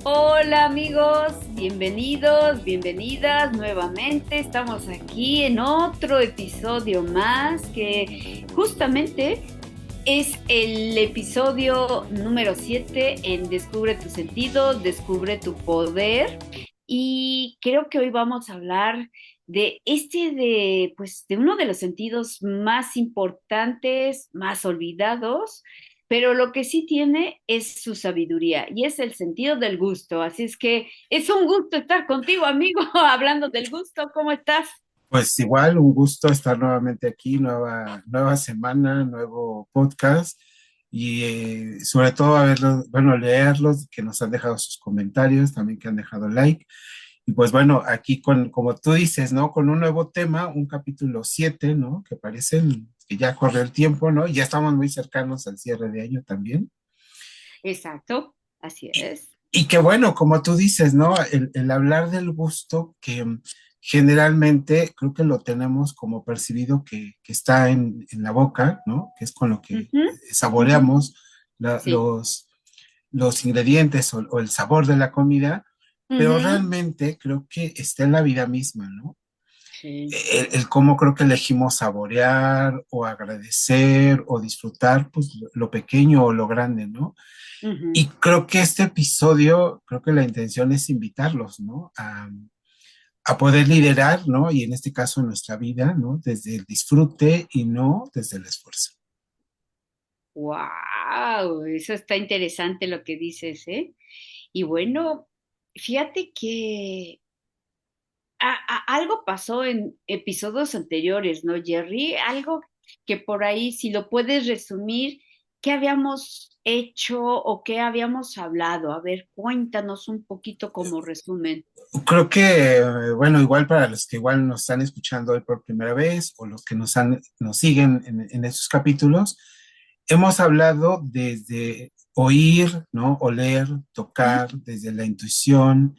Hola amigos, bienvenidos, bienvenidas nuevamente. Estamos aquí en otro episodio más que justamente es el episodio número 7 en Descubre tu sentido, descubre tu poder. Y creo que hoy vamos a hablar de uno de los sentidos más importantes, más olvidados, pero lo que sí tiene es su sabiduría y es el sentido del gusto. Así es que es un gusto estar contigo, amigo, hablando del gusto. ¿Cómo estás? Pues igual, un gusto estar nuevamente aquí, nueva semana, nuevo podcast y sobre todo a verlos, bueno, leerlos, que nos han dejado sus comentarios, también que han dejado like. Y pues bueno, aquí como tú dices, ¿no? Con un nuevo tema, un capítulo 7, ¿no? Que parece que ya corre el tiempo, ¿no? Ya estamos muy cercanos al cierre de año también. Exacto, así es. Y que bueno, como tú dices, ¿no? El hablar del gusto que generalmente creo que lo tenemos como percibido que está en la boca, ¿no? Que es con lo que Ujú, ujú, saboreamos la- sí. los, los ingredientes o el sabor de la comida, pero Ujú, realmente creo que está en la vida misma, ¿no? sí. El cómo creo que elegimos saborear o agradecer o disfrutar, pues lo pequeño o lo grande, ¿no? Ujú. Y creo que este episodio, creo que la intención es invitarlos, ¿no? A poder liderar, ¿no? Y en este caso nuestra vida, ¿no? Desde el disfrute y no desde el esfuerzo. Wow, eso está interesante lo que dices, ¿eh? Y bueno, fíjate que algo pasó en episodios anteriores, ¿no, Jerry? Algo que por ahí, si lo puedes resumir, ¿qué habíamos hecho o qué habíamos hablado? A ver, cuéntanos un poquito como resumen. Creo que, bueno, igual para los que igual nos están escuchando hoy por primera vez o los que nos siguen en esos capítulos, hemos hablado desde oír, ¿no? Oler, ¿Mm? tocar, desde la intuición,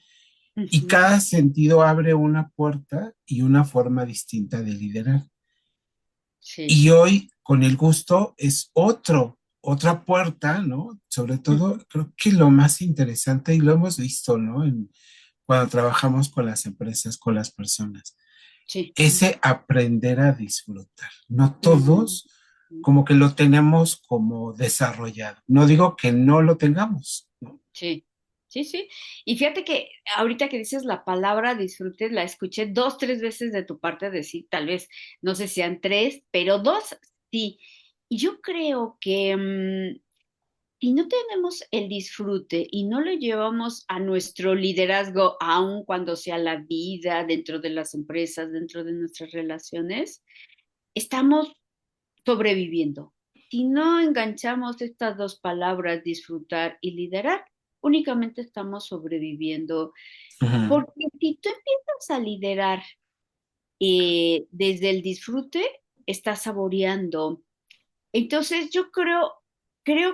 y Ujú, cada sentido abre una puerta y una forma distinta de liderar. sí. Y hoy, con el gusto, es otra puerta, ¿no? Sobre todo, Ujú, creo que lo más interesante, y lo hemos visto, ¿no? Cuando trabajamos con las empresas, con las personas, sí. ese aprender a disfrutar. No Ujú. todos como que lo tenemos como desarrollado. No digo que no lo tengamos, ¿no? Sí, sí, sí. Y fíjate que ahorita que dices la palabra disfrute, la escuché dos, tres veces de tu parte decir, tal vez, no sé si sean tres, pero dos sí. Y yo creo que si no tenemos el disfrute y no lo llevamos a nuestro liderazgo, aun cuando sea la vida, dentro de las empresas, dentro de nuestras relaciones, estamos sobreviviendo. Si no enganchamos estas dos palabras, disfrutar y liderar, únicamente estamos sobreviviendo. Ujú. Porque si tú empiezas a liderar desde el disfrute, estás saboreando. Entonces yo creo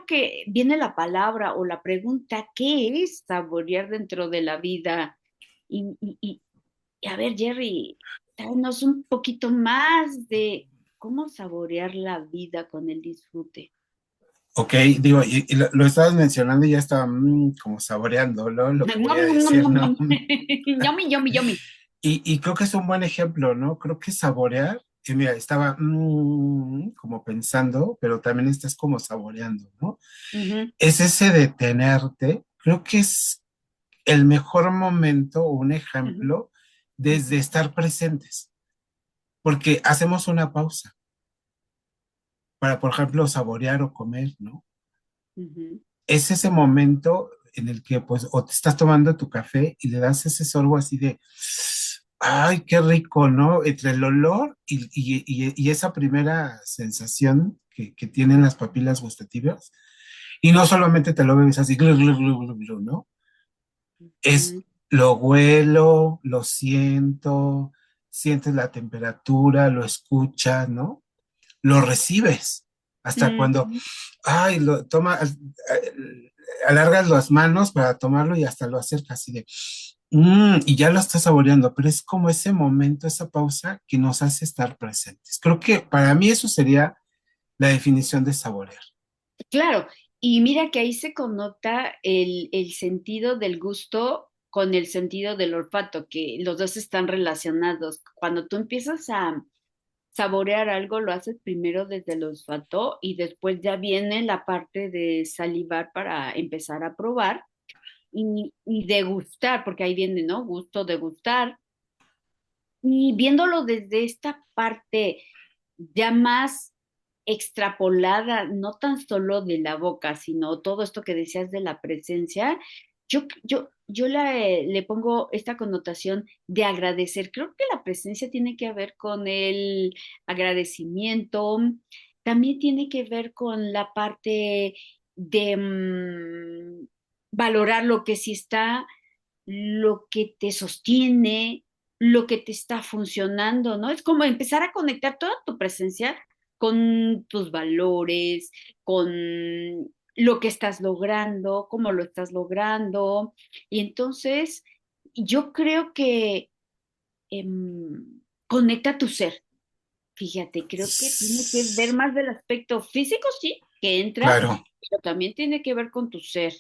que viene la palabra o la pregunta, ¿qué es saborear dentro de la vida? Y a ver, Jerry, danos un poquito más de cómo saborear la vida con el disfrute. Ok, digo, y lo estabas mencionando y ya estaba como saboreando, ¿no? Lo que voy Nom, a nom, decir, nom, ¿no? nom. Yummy, yummy, yummy. Y creo que es un buen ejemplo, ¿no? Creo que saborear, y mira, estaba como pensando, pero también estás como saboreando, ¿no? Ujú, Es ese detenerte, creo que es el mejor momento o un ujú, ejemplo desde ujú, estar presentes, porque hacemos una pausa para, por ejemplo, saborear o comer, ¿no? ujú, Es ese momento en el que, pues, o te estás tomando tu café y le das ese sorbo así de, ay, qué rico, ¿no? Entre el olor y esa primera sensación que tienen las papilas gustativas. Y no solamente te lo bebes así, glu, glu, glu, glu, glu, ¿no? Es ujú, lo huelo, lo siento, sientes la temperatura, lo escuchas, ¿no? Lo recibes. Hasta cuando, ujú. ay, alargas las manos para tomarlo y hasta lo acercas así de, y ya lo estás saboreando, pero es como ese momento, esa pausa que nos hace estar presentes. Creo que para mí eso sería la definición de saborear. Claro, Y mira que ahí se connota el sentido del gusto con el sentido del olfato, que los dos están relacionados. Cuando tú empiezas a saborear algo, lo haces primero desde el olfato y después ya viene la parte de salivar para empezar a probar y degustar, porque ahí viene, ¿no? Gusto, degustar. Y viéndolo desde esta parte ya más extrapolada, no tan solo de la boca, sino todo esto que decías de la presencia, le pongo esta connotación de agradecer. Creo que la presencia tiene que ver con el agradecimiento, también tiene que ver con la parte de valorar lo que sí está, lo que te sostiene, lo que te está funcionando, ¿no? Es como empezar a conectar toda tu presencia con tus valores, con lo que estás logrando, cómo lo estás logrando. Y entonces, yo creo que conecta tu ser. Fíjate, creo que tiene que ver más del aspecto físico, sí, que entra, Claro. pero también tiene que ver con tu ser,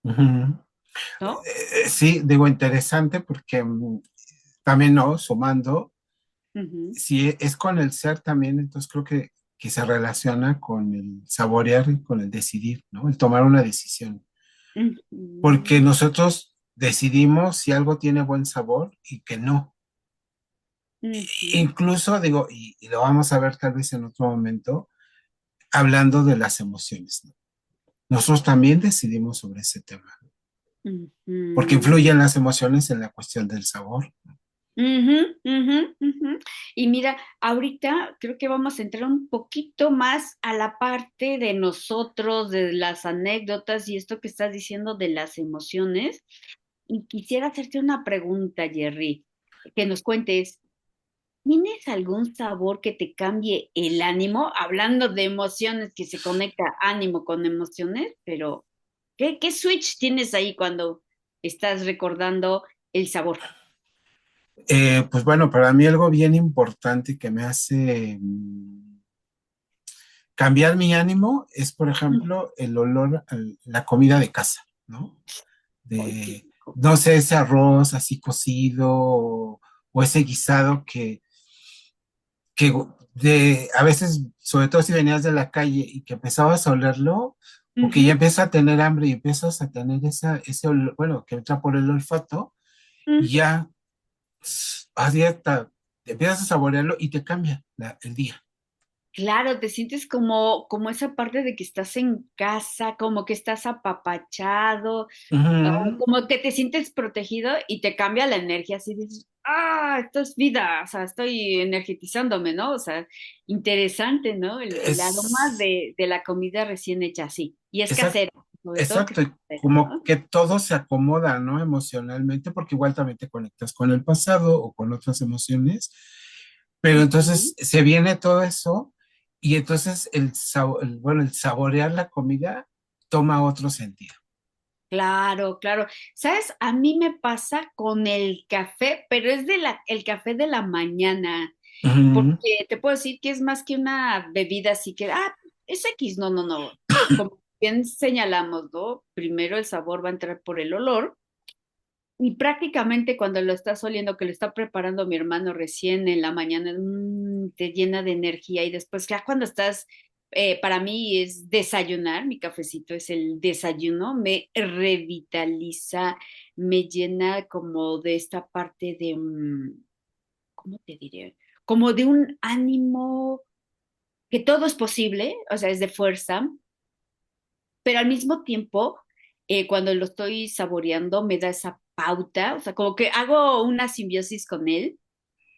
Ujú. ¿no? Sí, digo interesante porque también no, sumando, Ujú, si es con el ser también, entonces creo que se relaciona con el saborear y con el decidir, ¿no? El tomar una decisión. Porque ujú, nosotros decidimos si algo tiene buen sabor y que no. ujú. Incluso digo, y lo vamos a ver tal vez en otro momento, hablando de las emociones, ¿no? Nosotros también decidimos sobre ese tema, ¿no? Porque Ujú, influyen las emociones en la cuestión del sabor. ujú, ujú, ujú. Y mira, ahorita creo que vamos a entrar un poquito más a la parte de nosotros, de las anécdotas y esto que estás diciendo de las emociones. Y quisiera hacerte una pregunta, Jerry, que nos cuentes, ¿tienes algún sabor que te cambie el ánimo? Hablando de emociones, que se conecta ánimo con emociones, pero ¿qué switch tienes ahí cuando estás recordando el sabor? Pues bueno, para mí algo bien importante que me hace cambiar mi ánimo es, por ejemplo, el olor a la comida de casa, ¿no? Ay, qué De, rico. no sé, ese arroz así cocido o ese guisado a veces, sobre todo si venías de la calle y que empezabas a olerlo, o que ya Ujú, empiezas a tener hambre y empiezas a tener ese olor, bueno, que entra por el olfato y ujú. ya, así hasta empiezas a saborearlo y te cambia el día. Claro, te sientes como esa parte de que estás en casa, como que estás apapachado, Ujú. como que te sientes protegido y te cambia la energía, así dices, esto es vida, o sea, estoy energetizándome, ¿no? O sea, interesante, ¿no? El aroma Es de la comida recién hecha, sí, y es exacto, casera, sobre todo que es exacto, y casera, como ¿no? que todo se acomoda, ¿no? Emocionalmente, porque igual también te conectas con el pasado o con otras emociones, pero Ujú. entonces se viene todo eso y entonces bueno, el saborear la comida toma otro sentido. Claro, claro. ¿Sabes? A mí me pasa con el café, pero es el café de la mañana. Ujú, Porque te puedo decir que es más que una bebida así que, es X, no, no, no. Como bien señalamos, ¿no? Primero el sabor va a entrar por el olor y prácticamente cuando lo estás oliendo, que lo está preparando mi hermano recién en la mañana, te llena de energía y después ya cuando estás, para mí es desayunar, mi cafecito es el desayuno, me revitaliza, me llena como de esta parte de, ¿cómo te diré? Como de un ánimo que todo es posible, o sea, es de fuerza, pero al mismo tiempo, cuando lo estoy saboreando, me da esa pauta, o sea, como que hago una simbiosis con él,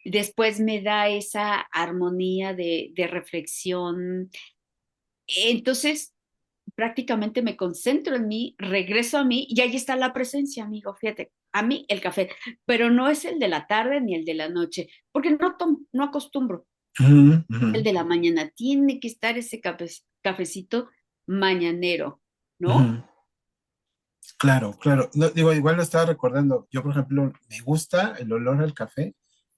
después me da esa armonía de reflexión. Entonces, prácticamente me concentro en mí, regreso a mí y ahí está la presencia, amigo, fíjate. A mí el café, pero no es el de la tarde ni el de la noche, porque no acostumbro. ujú, ujú, El de la mañana. Tiene que estar ese cafecito mañanero, ¿no? ujú. Claro, claro. No, digo, igual lo estaba recordando. Yo, por ejemplo, me gusta el olor al café.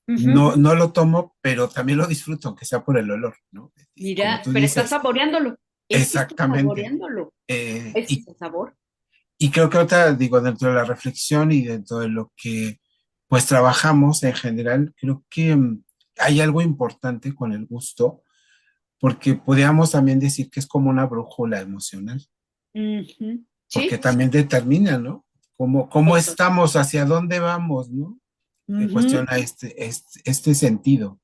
Ujú. No, no lo tomo, pero también lo disfruto, aunque sea por el olor, ¿no? Y como Mira, tú pero estás dices, saboreándolo. Es que estás exactamente. saboreándolo. Eh, Ese y, es el sabor. y creo que otra, digo, dentro de la reflexión y dentro de lo que pues trabajamos en general, creo que hay algo importante con el gusto, porque podríamos también decir que es como una brújula emocional, Ujú. porque Sí, también determina, ¿no? Cómo total. estamos, hacia dónde vamos, ¿no? En Ujú. cuestión a este sentido.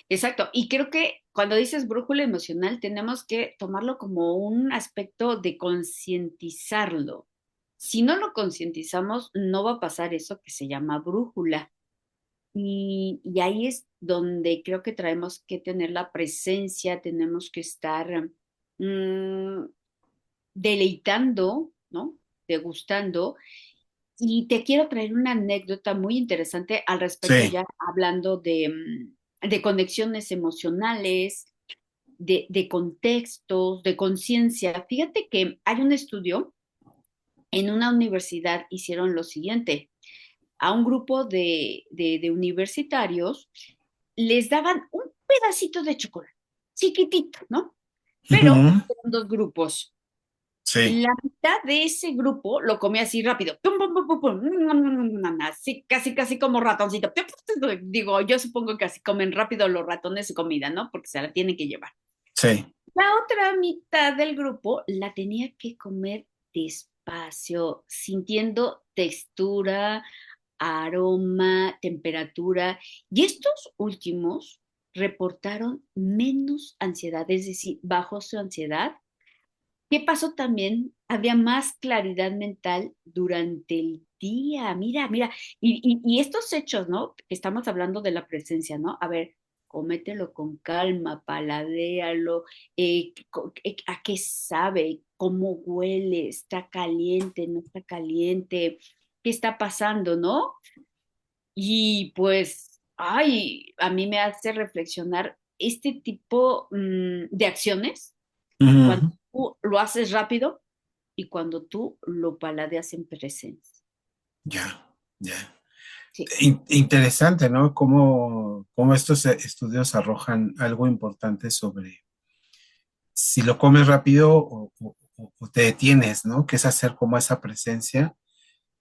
Exacto. Y creo que cuando dices brújula emocional, tenemos que tomarlo como un aspecto de concientizarlo. Si no lo concientizamos, no va a pasar eso que se llama brújula. Y ahí es donde creo que traemos que tener la presencia, tenemos que estar mm, deleitando, ¿no? Degustando. Y te quiero traer una anécdota muy interesante al respecto, Sí. ya hablando de conexiones emocionales, de contextos, de conciencia. Fíjate que hay un estudio en una universidad, hicieron lo siguiente, a un grupo de universitarios les daban un pedacito de chocolate, chiquitito, ¿no? Pero Ujú. eran dos grupos. Sí, La mitad de ese grupo lo comía así rápido, pum, pum, pum, pum, pum, así, casi, casi como ratoncito. Digo, yo supongo que así comen rápido los ratones su comida, ¿no? Porque se la tienen que llevar. sí. La otra mitad del grupo la tenía que comer despacio, sintiendo textura, aroma, temperatura. Y estos últimos reportaron menos ansiedad, es decir, bajó su ansiedad. ¿Qué pasó también? Había más claridad mental durante el día. Mira, mira, y estos hechos, ¿no? Estamos hablando de la presencia, ¿no? A ver, cómetelo con calma, paladéalo, a qué sabe, cómo huele, está caliente, no está caliente, qué está pasando, ¿no? Y pues, ay, a mí me hace reflexionar este tipo de acciones cuando Ujú. tú lo haces rápido y cuando tú lo paladeas en presencia. Ya, ya. Sí. Interesante, ¿no? Cómo estos estudios arrojan algo importante sobre si lo comes rápido o te detienes, ¿no? Que es hacer como esa presencia.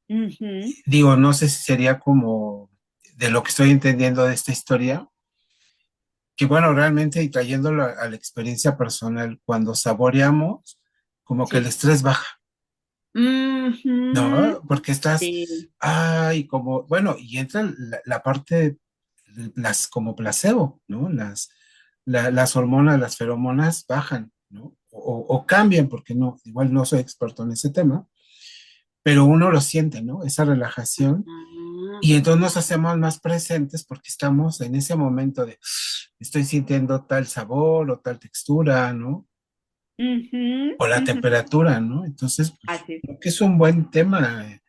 Ujú. Digo, no sé si sería como de lo que estoy entendiendo de esta historia, que bueno, realmente y trayéndolo a la experiencia personal, cuando saboreamos, como que el Sí. estrés baja, Ujú. ¿no? Porque estás, Sí. ay, como, bueno, y entra la parte, las como placebo, ¿no? Las hormonas, las feromonas bajan, ¿no? O cambian, porque no, igual no soy experto en ese tema, pero uno lo siente, ¿no? Esa relajación. Ah, Y entonces nos hacemos más presentes porque estamos en ese momento de, estoy sintiendo tal sabor o tal textura, ¿no? ujú, O la ujú. temperatura, ¿no? Entonces, pues, Así es. creo que es un buen tema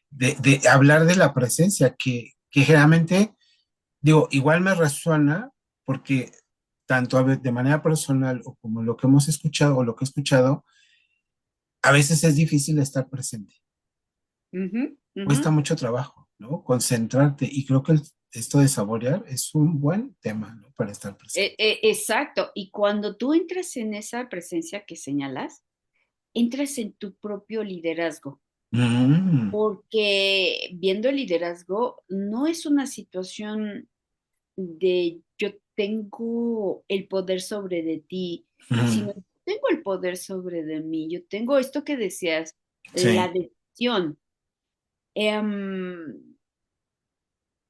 de hablar de la presencia, que generalmente, digo, igual me resuena porque tanto de manera personal o como lo que hemos escuchado o lo que he escuchado, a veces es difícil estar presente. Ujú, ujú. Cuesta mucho trabajo, ¿no? Concentrarte y creo que esto de saborear es un buen tema, ¿no? Para estar presente. Exacto. Y cuando tú entras en esa presencia que señalas, entras en tu propio liderazgo. Mm, Porque viendo el liderazgo no es una situación de yo tengo el poder sobre de ti, mm, sino tengo el poder sobre de mí. Yo tengo esto que decías, la sí. decisión. Em,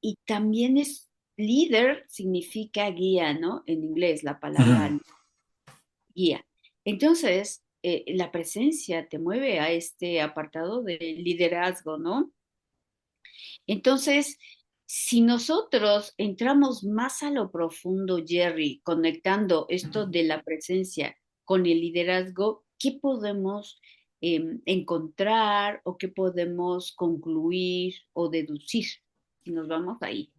y también es líder, significa guía, ¿no? En inglés, la palabra Mm, guía. Entonces, la presencia te mueve a este apartado de liderazgo, ¿no? Entonces, si nosotros entramos más a lo profundo, Jerry, conectando esto de la presencia con el liderazgo, ¿qué podemos encontrar o qué podemos concluir o deducir? Si nos vamos ahí,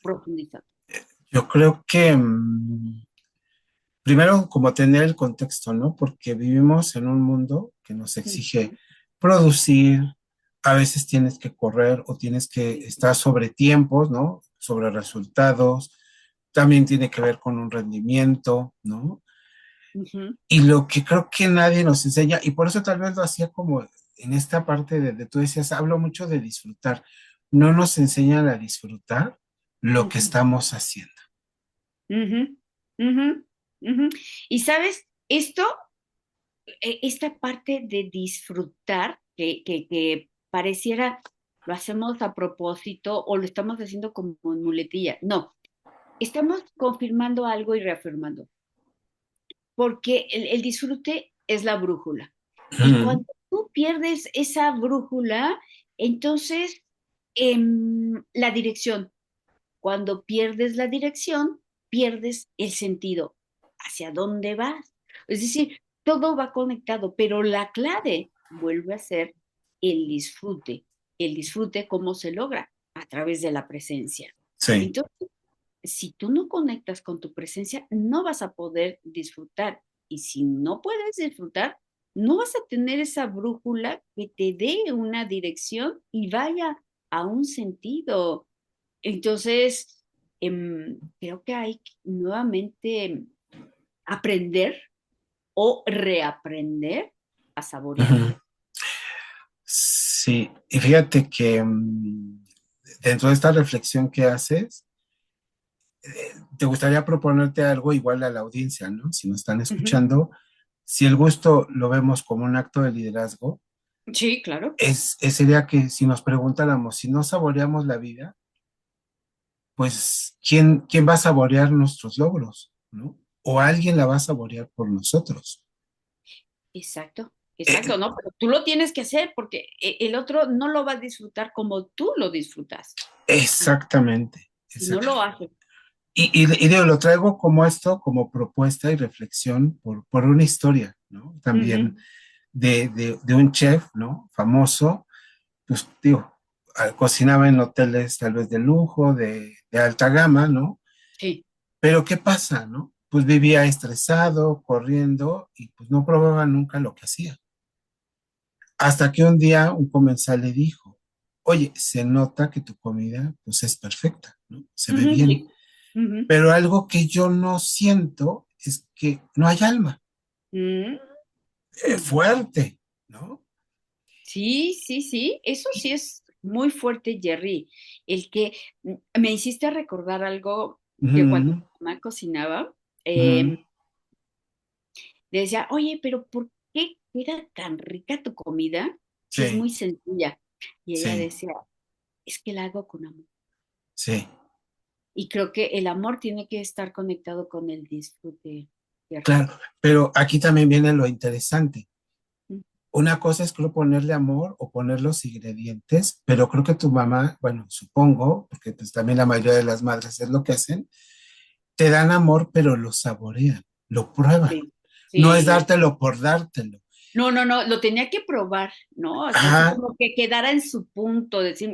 profundizando. yo creo que primero como tener el contexto, ¿no? Porque vivimos en un mundo que nos exige Ujú, producir, a veces tienes que correr o tienes que estar sobre tiempos, ¿no? Sobre resultados, también tiene que ver con un rendimiento, ¿no? Ujú, Y lo que creo que nadie nos enseña, y por eso tal vez lo hacía como en esta parte de tú decías, hablo mucho de disfrutar. No nos enseñan a disfrutar lo que ujú, estamos haciendo. ujú, ujú, ujú. Y sabes, esta parte de disfrutar, que pareciera lo hacemos a propósito o lo estamos haciendo como en muletilla. No, estamos confirmando algo y reafirmando, porque el disfrute es la brújula. Y Ujú, cuando tú pierdes esa brújula, entonces la dirección, cuando pierdes la dirección, pierdes el sentido. ¿Hacia dónde vas? Es decir, todo va conectado, pero la clave vuelve a ser el disfrute. El disfrute, ¿cómo se logra? A través de la presencia. sí. Entonces, si tú no conectas con tu presencia, no vas a poder disfrutar. Y si no puedes disfrutar, no vas a tener esa brújula que te dé una dirección y vaya a un sentido. Entonces, creo que hay que nuevamente aprender o reaprender a saborear la Ujú. vida. Sí, y fíjate que dentro de esta reflexión que haces, te gustaría proponerte algo igual a la audiencia, ¿no? Si nos están Ujú. escuchando, si el gusto lo vemos como un acto de liderazgo, Sí, claro. sería que si nos preguntáramos si no saboreamos la vida, pues ¿quién va a saborear nuestros logros, ¿no? O alguien la va a saborear por nosotros. Exacto, Eh, exacto, ¿no? Pero tú lo tienes que hacer porque el otro no lo va a disfrutar como tú lo disfrutas. Si, exactamente, si no exacto. lo haces. Y digo, lo traigo como esto, como propuesta y reflexión por una historia, ¿no? Ujú. También de un chef, ¿no? Famoso, pues digo, cocinaba en hoteles tal vez de lujo, de alta gama, ¿no? Sí. Pero ¿qué pasa, no? Pues vivía estresado, corriendo y pues no probaba nunca lo que hacía. Hasta que un día un comensal le dijo, oye, se nota que tu comida pues es perfecta, ¿no? Se ve Ujú, bien, sí. Ujú. pero algo que yo no siento es que no hay alma, Mm. fuerte, ¿no? Sí, sí, sí, eso sí es muy fuerte, Jerry. El que me hiciste recordar algo que cuando Ujú, mi mamá cocinaba, ujú, le decía, oye, pero ¿por qué queda tan rica tu comida si es sí, muy sencilla? Y ella sí, decía, es que la hago con amor. sí, Y creo que el amor tiene que estar conectado con el disfrute, Jerry. claro, pero aquí también viene lo interesante. Mm, Una cosa es creo ponerle amor o poner los ingredientes, pero creo que tu mamá, bueno, supongo, porque pues también la mayoría de las madres es lo que hacen, te dan amor, pero lo saborean, lo prueban. sí, No es sí. dártelo por dártelo. No, no, no, lo tenía que probar, ¿no? O sea, así Ajá, como que quedara en su punto, decir,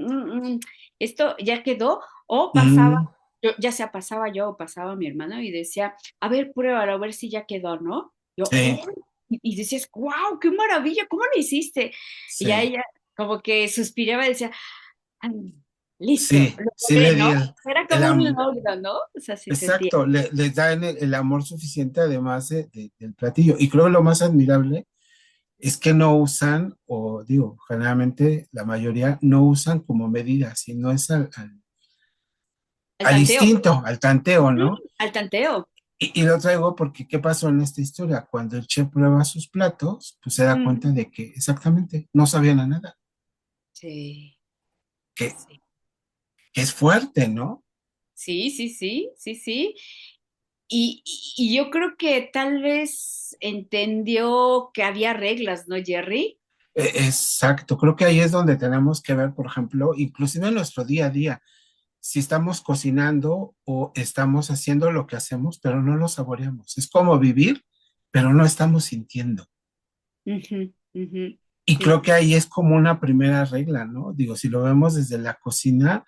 esto ya quedó, o pasaba, mm, ya sea pasaba yo o pasaba mi hermano y decía, a ver, pruébalo, a ver si ya quedó, ¿no? Yo, sí, "Oh", y decías, wow, qué maravilla, ¿cómo lo hiciste? Y ya sí, ella como que suspiraba y decía, "Ay, listo, sí, lo sí logré, le di ¿no?" Era el como un am- logro, ¿no? O sea, se sentía. exacto, les dan el amor suficiente además del platillo. Y creo que lo más admirable es que no usan, o digo, generalmente la mayoría no usan como medida, sino es Al al tanteo. instinto, al tanteo, ¿no? Al tanteo. Y lo traigo porque, ¿qué pasó en esta historia? Cuando el chef prueba sus platos, pues se da Ujú. cuenta de que exactamente no sabían a nada, Sí, que, sí. que es fuerte, ¿no? Sí, sí, sí, sí, sí. Y yo creo que tal vez entendió que había reglas, ¿no, Jerry? Exacto, creo que ahí es donde tenemos que ver, por ejemplo, inclusive en nuestro día a día, si estamos cocinando o estamos haciendo lo que hacemos, pero no lo saboreamos. Es como vivir, pero no estamos sintiendo. Ujú, ujú. Y creo Sí, que ahí es como una primera regla, ¿no? Digo, si lo vemos desde la cocina,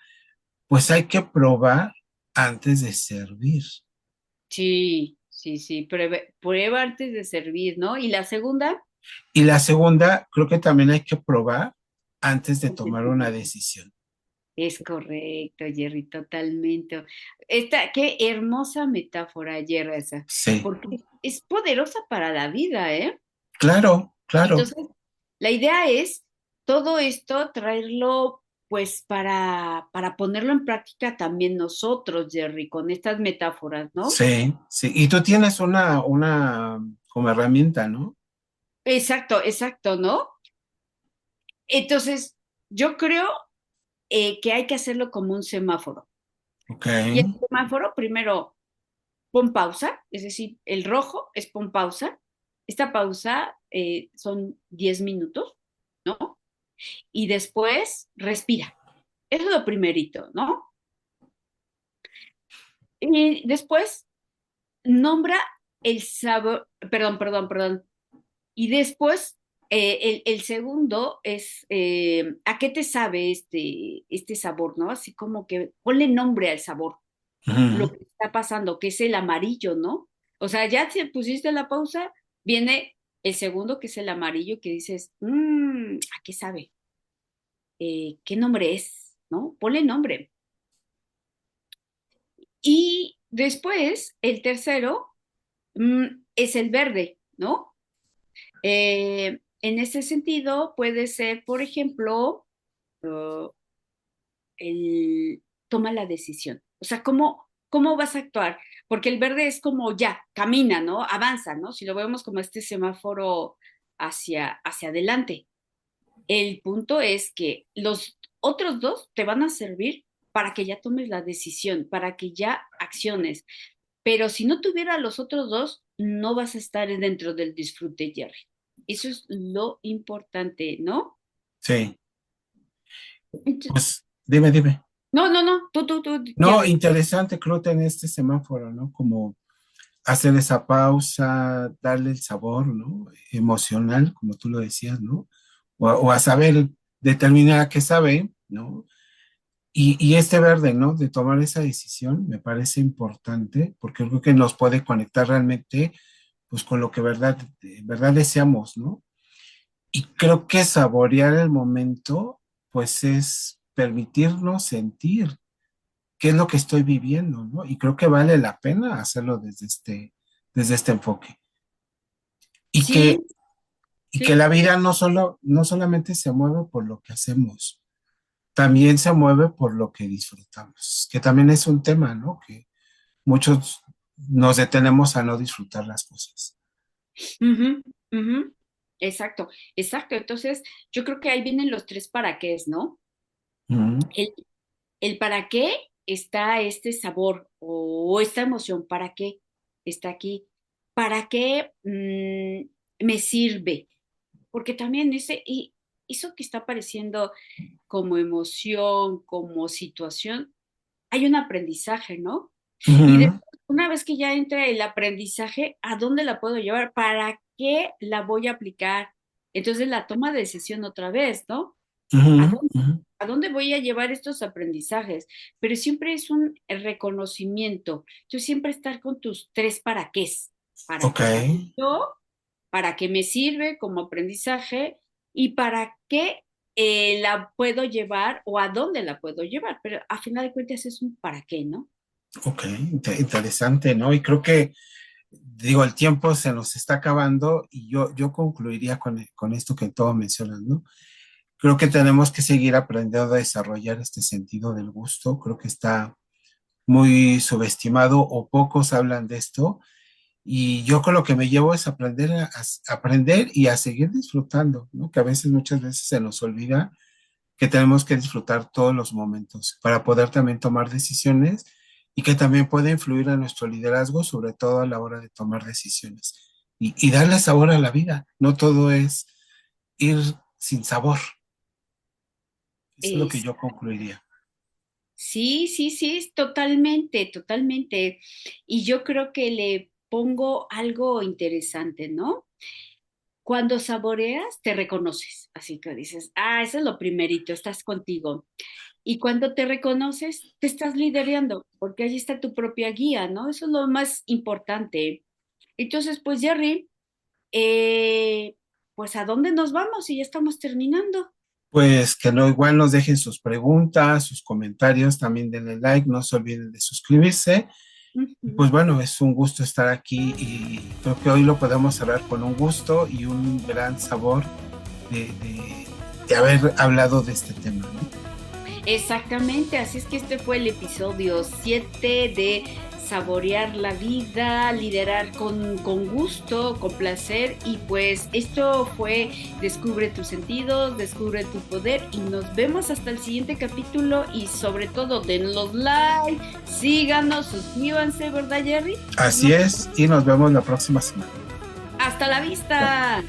pues hay que probar antes de servir. sí, sí, sí. Prueba antes de servir, ¿no? Y la segunda, Y la segunda, creo que también hay que probar antes de el tomar una sentimiento. decisión. Es correcto, Jerry, totalmente. Qué hermosa metáfora, Jerry, esa, Sí, porque es poderosa para la vida, ¿eh? claro, claro, Entonces, la idea es todo esto traerlo, pues, para ponerlo en práctica también nosotros, Jerry, con estas metáforas, ¿no? sí, sí. Y tú tienes una como herramienta, ¿no? Exacto, exacto, ¿no? Entonces, yo creo que hay que hacerlo como un semáforo. Ok. Y el semáforo, primero, pon pausa, es decir, el rojo es pon pausa. Esta pausa son 10 minutos, ¿no? Y después respira. Eso es lo primerito, ¿no? Y después nombra el sabor, perdón. Y después el segundo es, ¿a qué te sabe este sabor, no? Así como que ponle nombre al sabor, lo Ujú. que está pasando, que es el amarillo, ¿no? O sea, ya si pusiste la pausa, viene el segundo, que es el amarillo, que dices, ¿a qué sabe? ¿Qué nombre es? ¿No? Ponle nombre. Y después, el tercero, es el verde, ¿no? En ese sentido, puede ser, por ejemplo, uh, el toma la decisión. O sea, ¿cómo vas a actuar? Porque el verde es como ya, camina, ¿no? Avanza, ¿no? Si lo vemos como este semáforo hacia adelante. El punto es que los otros dos te van a servir para que ya tomes la decisión, para que ya acciones. Pero si no tuviera los otros dos, no vas a estar dentro del disfrute, Jerry. Eso es lo importante, ¿no? Sí. Ent- Pues dime, dime. no, tú, No, Jerry. interesante, creo, tener este semáforo, ¿no? Como hacer esa pausa, darle el sabor, ¿no? Emocional, como tú lo decías, ¿no? O a saber determinar qué sabe, ¿no? Y este verde, ¿no? De tomar esa decisión me parece importante porque creo que nos puede conectar realmente, pues, con lo que verdad deseamos, ¿no? Y creo que saborear el momento, pues, es permitirnos sentir qué es lo que estoy viviendo, ¿no? Y creo que vale la pena hacerlo desde este enfoque. Y Sí, que, y que sí. la vida no solamente se mueve por lo que hacemos, también se mueve por lo que disfrutamos, que también es un tema, ¿no? Que muchos nos detenemos a no disfrutar las cosas. Ujú, ujú. Exacto, exacto. Entonces, yo creo que ahí vienen los tres para qué, ¿no? Ujú, El, el para qué está este sabor o esta emoción, para qué está aquí, para qué me sirve, porque también y eso que está apareciendo como emoción, como situación, hay un aprendizaje, ¿no? Y ujú, después, una vez que ya entra el aprendizaje, ¿a dónde la puedo llevar? ¿Para qué la voy a aplicar? Entonces la toma de decisión otra vez, ¿no? ¿A ujú, dónde, ujú. a dónde voy a llevar estos aprendizajes? Pero siempre es un reconocimiento. Tú siempre estar con tus tres para qué. ¿Para Ok, qué sabe yo? ¿Para qué me sirve como aprendizaje? ¿Y para qué la puedo llevar o a dónde la puedo llevar? Pero a final de cuentas es un para qué, ¿no? ok, interesante, ¿no? Y creo que, digo, el tiempo se nos está acabando y yo concluiría con esto que todos mencionan, ¿no? Creo que tenemos que seguir aprendiendo a desarrollar este sentido del gusto. Creo que está muy subestimado o pocos hablan de esto. Y yo con lo que me llevo es aprender aprender y a seguir disfrutando, ¿no? Que a veces, muchas veces se nos olvida que tenemos que disfrutar todos los momentos para poder también tomar decisiones y que también puede influir en nuestro liderazgo, sobre todo a la hora de tomar decisiones y darle sabor a la vida. No todo es ir sin sabor. Eso es lo que Es, yo concluiría. sí, totalmente, totalmente. Y yo creo que le pongo algo interesante, ¿no? Cuando saboreas, te reconoces. Así que dices, eso es lo primerito, estás contigo. Y cuando te reconoces, te estás liderando, porque ahí está tu propia guía, ¿no? Eso es lo más importante. Entonces, pues, Jerry, pues, ¿a dónde nos vamos? Y ya estamos terminando. Pues que no, igual nos dejen sus preguntas, sus comentarios, también denle like, no se olviden de suscribirse. Y pues Ujú. bueno, es un gusto estar aquí y creo que hoy lo podemos cerrar con un gusto y un gran sabor de haber hablado de este tema, ¿no? Exactamente, así es que este fue el episodio 7 de saborear la vida, liderar con gusto, con placer y pues esto fue Descubre tus sentidos, descubre tu poder y nos vemos hasta el siguiente capítulo y sobre todo den los like, síganos, suscríbanse, ¿verdad Jerry? Así es, y nos vemos la próxima semana. Hasta la vista.